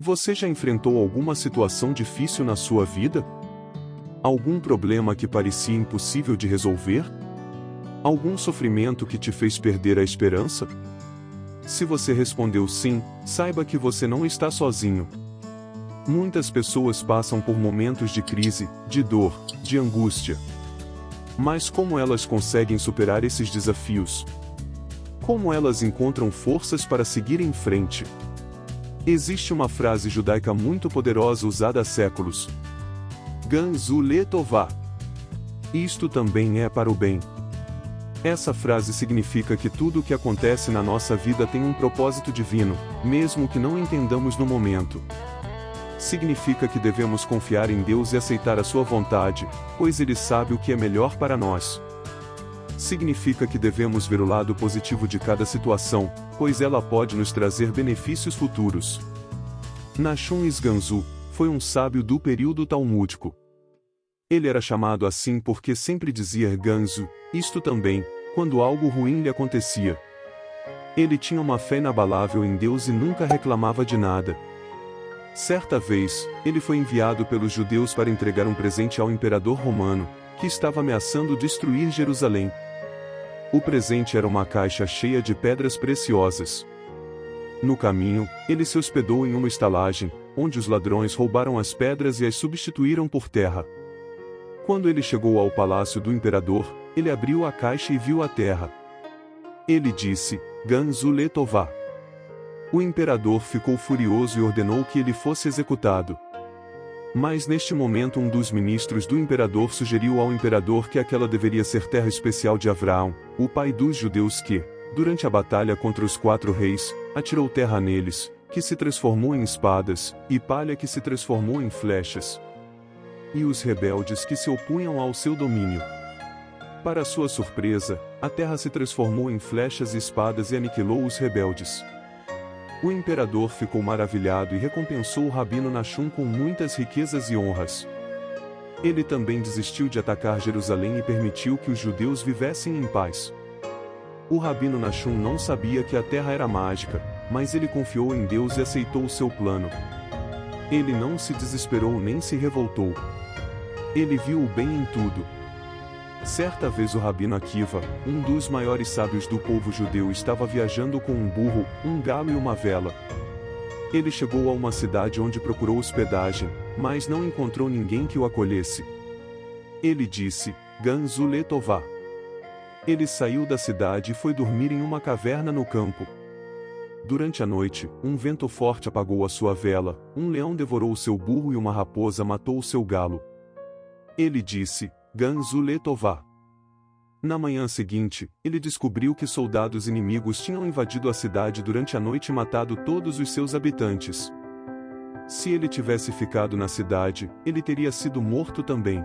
Você já enfrentou alguma situação difícil na sua vida? Algum problema que parecia impossível de resolver? Algum sofrimento que te fez perder a esperança? Se você respondeu sim, saiba que você não está sozinho. Muitas pessoas passam por momentos de crise, de dor, de angústia. Mas como elas conseguem superar esses desafios? Como elas encontram forças para seguir em frente? Existe uma frase judaica muito poderosa usada há séculos. Ganzu letová. Isto também é para o bem. Essa frase significa que tudo o que acontece na nossa vida tem um propósito divino, mesmo que não entendamos no momento. Significa que devemos confiar em Deus e aceitar a sua vontade, pois Ele sabe o que é melhor para nós. Significa que devemos ver o lado positivo de cada situação, pois ela pode nos trazer benefícios futuros. Nachum Ganzu foi um sábio do período talmúdico. Ele era chamado assim porque sempre dizia Ganzu, isto também, quando algo ruim lhe acontecia. Ele tinha uma fé inabalável em Deus e nunca reclamava de nada. Certa vez, ele foi enviado pelos judeus para entregar um presente ao imperador romano, que estava ameaçando destruir Jerusalém. O presente era uma caixa cheia de pedras preciosas. No caminho, ele se hospedou em uma estalagem, onde os ladrões roubaram as pedras e as substituíram por terra. Quando ele chegou ao palácio do imperador, ele abriu a caixa e viu a terra. Ele disse, Ganzu letová. O imperador ficou furioso e ordenou que ele fosse executado. Mas neste momento um dos ministros do imperador sugeriu ao imperador que aquela deveria ser terra especial de Abraão, o pai dos judeus que, durante a batalha contra os 4 reis, atirou terra neles, que se transformou em espadas, e palha que se transformou em flechas. E os rebeldes que se opunham ao seu domínio. Para sua surpresa, a terra se transformou em flechas e espadas e aniquilou os rebeldes. O imperador ficou maravilhado e recompensou o rabino Nachum com muitas riquezas e honras. Ele também desistiu de atacar Jerusalém e permitiu que os judeus vivessem em paz. O rabino Nachum não sabia que a terra era mágica, mas ele confiou em Deus e aceitou o seu plano. Ele não se desesperou nem se revoltou. Ele viu o bem em tudo. Certa vez o rabino Akiva, um dos maiores sábios do povo judeu, estava viajando com um burro, um galo e uma vela. Ele chegou a uma cidade onde procurou hospedagem, mas não encontrou ninguém que o acolhesse. Ele disse, Ganzu letová. Ele saiu da cidade e foi dormir em uma caverna no campo. Durante a noite, um vento forte apagou a sua vela, um leão devorou o seu burro e uma raposa matou o seu galo. Ele disse, Ganzu letová. Na manhã seguinte, ele descobriu que soldados inimigos tinham invadido a cidade durante a noite e matado todos os seus habitantes. Se ele tivesse ficado na cidade, ele teria sido morto também.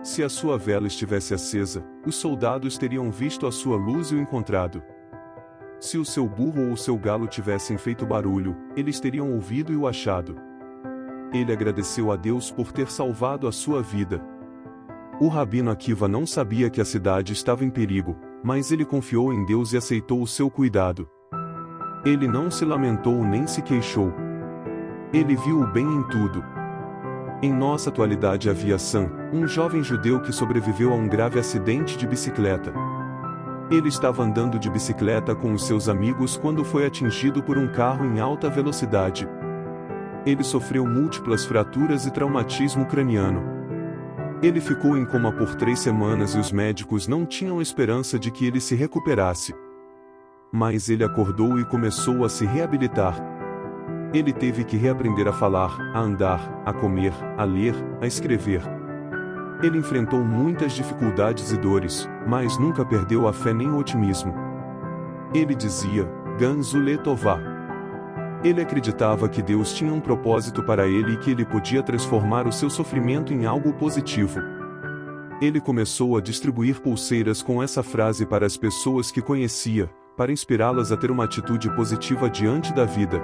Se a sua vela estivesse acesa, os soldados teriam visto a sua luz e o encontrado. Se o seu burro ou o seu galo tivessem feito barulho, eles teriam ouvido e o achado. Ele agradeceu a Deus por ter salvado a sua vida. O rabino Akiva não sabia que a cidade estava em perigo, mas ele confiou em Deus e aceitou o seu cuidado. Ele não se lamentou nem se queixou. Ele viu o bem em tudo. Em nossa atualidade havia Sam, um jovem judeu que sobreviveu a um grave acidente de bicicleta. Ele estava andando de bicicleta com os seus amigos quando foi atingido por um carro em alta velocidade. Ele sofreu múltiplas fraturas e traumatismo craniano. Ele ficou em coma por 3 semanas e os médicos não tinham esperança de que ele se recuperasse. Mas ele acordou e começou a se reabilitar. Ele teve que reaprender a falar, a andar, a comer, a ler, a escrever. Ele enfrentou muitas dificuldades e dores, mas nunca perdeu a fé nem o otimismo. Ele dizia, Ganzu letová. Ele acreditava que Deus tinha um propósito para ele e que ele podia transformar o seu sofrimento em algo positivo. Ele começou a distribuir pulseiras com essa frase para as pessoas que conhecia, para inspirá-las a ter uma atitude positiva diante da vida.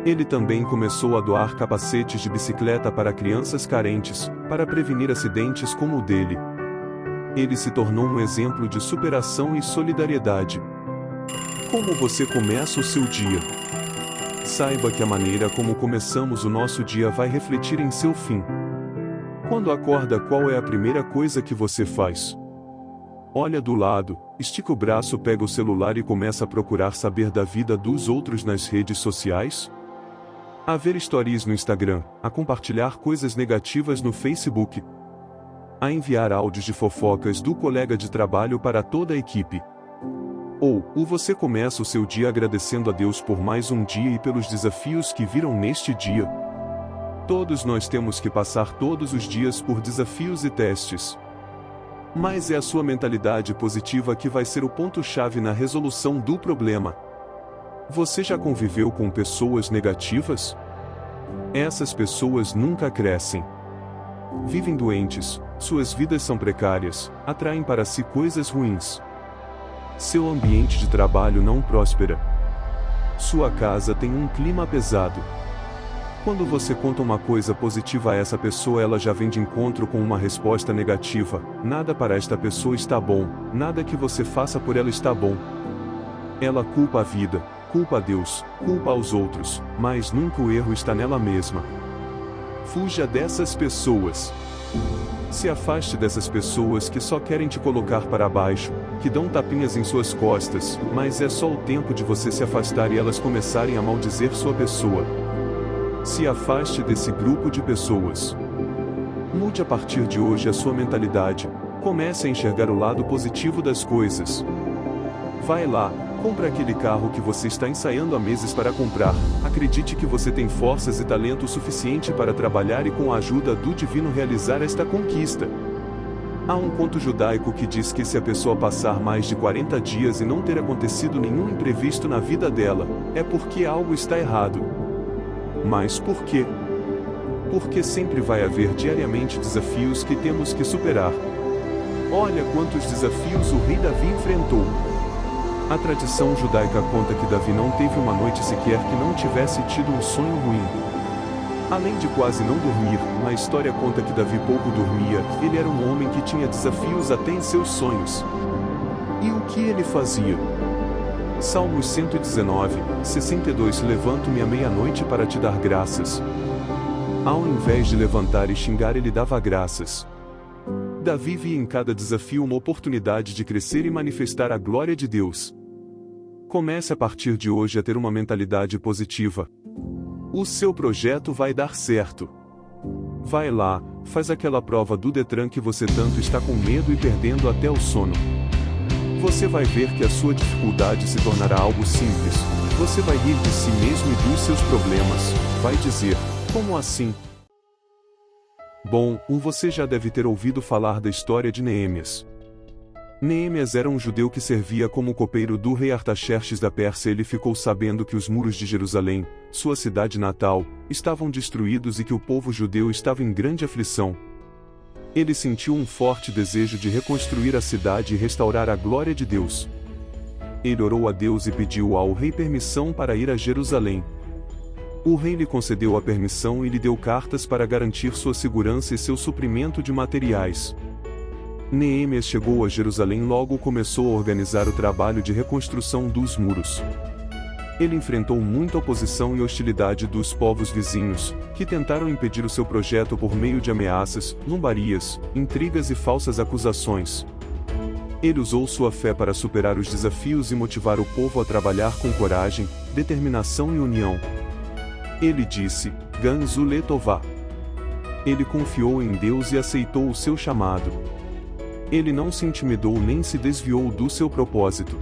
Ele também começou a doar capacetes de bicicleta para crianças carentes, para prevenir acidentes como o dele. Ele se tornou um exemplo de superação e solidariedade. Como você começa o seu dia? Saiba que a maneira como começamos o nosso dia vai refletir em seu fim. Quando acorda, qual é a primeira coisa que você faz? Olha do lado, estica o braço, pega o celular e começa a procurar saber da vida dos outros nas redes sociais? A ver stories no Instagram, a compartilhar coisas negativas no Facebook, a enviar áudios de fofocas do colega de trabalho para toda a equipe. Ou você começa o seu dia agradecendo a Deus por mais um dia e pelos desafios que viram neste dia. Todos nós temos que passar todos os dias por desafios e testes. Mas é a sua mentalidade positiva que vai ser o ponto-chave na resolução do problema. Você já conviveu com pessoas negativas? Essas pessoas nunca crescem. Vivem doentes, suas vidas são precárias, atraem para si coisas ruins. Seu ambiente de trabalho não prospera. Sua casa tem um clima pesado. Quando você conta uma coisa positiva a essa pessoa, ela já vem de encontro com uma resposta negativa. Nada para esta pessoa está bom, nada que você faça por ela está bom. Ela culpa a vida, culpa a Deus, culpa aos outros, mas nunca o erro está nela mesma. Fuja dessas pessoas. Se afaste dessas pessoas que só querem te colocar para baixo, que dão tapinhas em suas costas, mas é só o tempo de você se afastar e elas começarem a maldizer sua pessoa. Se afaste desse grupo de pessoas. Mude a partir de hoje a sua mentalidade. Comece a enxergar o lado positivo das coisas. Vai lá, compre aquele carro que você está ensaiando há meses para comprar. Acredite que você tem forças e talento suficiente para trabalhar e com a ajuda do divino realizar esta conquista. Há um conto judaico que diz que se a pessoa passar mais de 40 dias e não ter acontecido nenhum imprevisto na vida dela, é porque algo está errado. Mas por quê? Porque sempre vai haver diariamente desafios que temos que superar. Olha quantos desafios o rei Davi enfrentou. A tradição judaica conta que Davi não teve uma noite sequer que não tivesse tido um sonho ruim. Além de quase não dormir, a história conta que Davi pouco dormia, ele era um homem que tinha desafios até em seus sonhos. E o que ele fazia? Salmos 119, 62 Levanto-me à meia-noite para te dar graças. Ao invés de levantar e xingar, ele dava graças. Davi via em cada desafio uma oportunidade de crescer e manifestar a glória de Deus. Comece a partir de hoje a ter uma mentalidade positiva. O seu projeto vai dar certo. Vai lá, faz aquela prova do Detran que você tanto está com medo e perdendo até o sono. Você vai ver que a sua dificuldade se tornará algo simples. Você vai rir de si mesmo e dos seus problemas. Vai dizer, como assim? Bom, você já deve ter ouvido falar da história de Neemias. Neemias era um judeu que servia como copeiro do rei Artaxerxes da Pérsia. Ele ficou sabendo que os muros de Jerusalém, sua cidade natal, estavam destruídos e que o povo judeu estava em grande aflição. Ele sentiu um forte desejo de reconstruir a cidade e restaurar a glória de Deus. Ele orou a Deus e pediu ao rei permissão para ir a Jerusalém. O rei lhe concedeu a permissão e lhe deu cartas para garantir sua segurança e seu suprimento de materiais. Neemias chegou a Jerusalém e logo começou a organizar o trabalho de reconstrução dos muros. Ele enfrentou muita oposição e hostilidade dos povos vizinhos, que tentaram impedir o seu projeto por meio de ameaças, zombarias, intrigas e falsas acusações. Ele usou sua fé para superar os desafios e motivar o povo a trabalhar com coragem, determinação e união. Ele disse, Ganzu letová. Ele confiou em Deus e aceitou o seu chamado. Ele não se intimidou nem se desviou do seu propósito.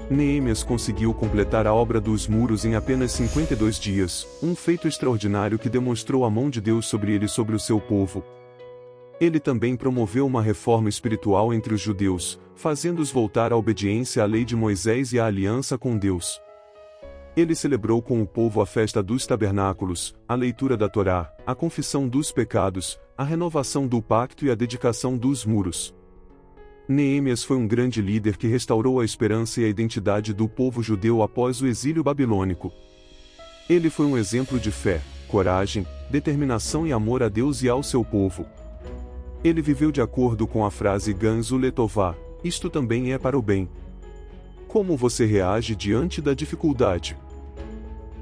Neemias conseguiu completar a obra dos muros em apenas 52 dias, um feito extraordinário que demonstrou a mão de Deus sobre ele e sobre o seu povo. Ele também promoveu uma reforma espiritual entre os judeus, fazendo-os voltar à obediência à lei de Moisés e à aliança com Deus. Ele celebrou com o povo a festa dos tabernáculos, a leitura da Torá, a confissão dos pecados, a renovação do pacto e a dedicação dos muros. Neemias foi um grande líder que restaurou a esperança e a identidade do povo judeu após o exílio babilônico. Ele foi um exemplo de fé, coragem, determinação e amor a Deus e ao seu povo. Ele viveu de acordo com a frase Ganzu letová, isto também é para o bem. Como você reage diante da dificuldade?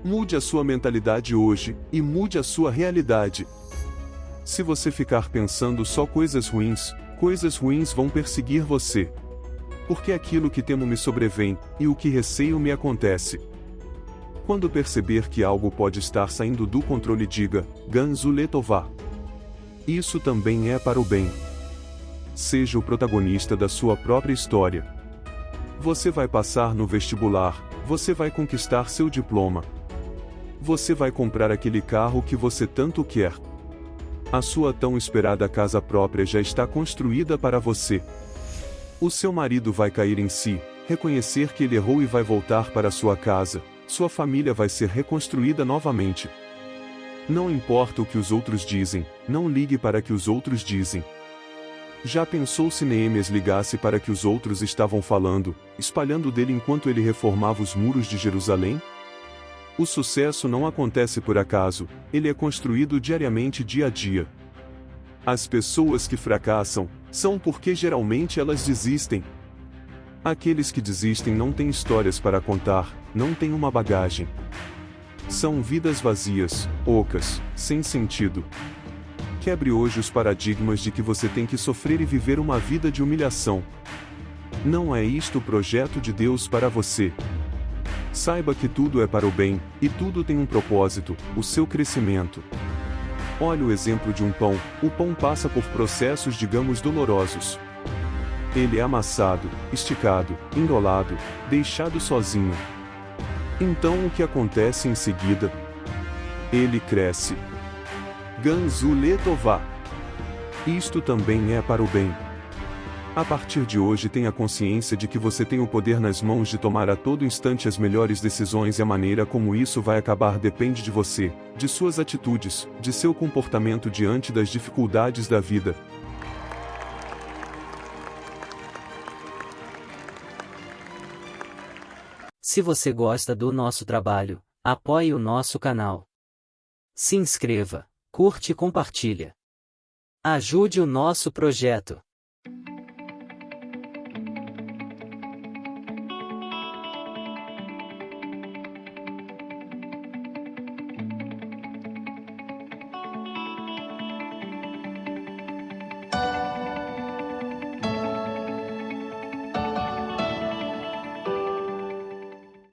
Mude a sua mentalidade hoje, e mude a sua realidade. Se você ficar pensando só coisas ruins vão perseguir você. Porque aquilo que temo me sobrevém, e o que receio me acontece. Quando perceber que algo pode estar saindo do controle, diga, Ganzu Letová. Isso também é para o bem. Seja o protagonista da sua própria história. Você vai passar no vestibular, você vai conquistar seu diploma. Você vai comprar aquele carro que você tanto quer. A sua tão esperada casa própria já está construída para você. O seu marido vai cair em si, reconhecer que ele errou e vai voltar para sua casa. Sua família vai ser reconstruída novamente. Não importa o que os outros dizem, não ligue para o que os outros dizem. Já pensou se Neemias ligasse para o que os outros estavam falando, espalhando dele enquanto ele reformava os muros de Jerusalém? O sucesso não acontece por acaso, ele é construído diariamente dia a dia. As pessoas que fracassam, são porque geralmente elas desistem. Aqueles que desistem não têm histórias para contar, não têm uma bagagem. São vidas vazias, ocas, sem sentido. Quebre hoje os paradigmas de que você tem que sofrer e viver uma vida de humilhação. Não é isto o projeto de Deus para você. Saiba que tudo é para o bem, e tudo tem um propósito, o seu crescimento. Olhe o exemplo de um pão, o pão passa por processos, digamos, dolorosos. Ele é amassado, esticado, enrolado, deixado sozinho. Então o que acontece em seguida? Ele cresce. Ganzu Letová. Isto também é para o bem. A partir de hoje tenha consciência de que você tem o poder nas mãos de tomar a todo instante as melhores decisões, e a maneira como isso vai acabar depende de você, de suas atitudes, de seu comportamento diante das dificuldades da vida. Se você gosta do nosso trabalho, apoie o nosso canal. Se inscreva, curte e compartilha. Ajude o nosso projeto.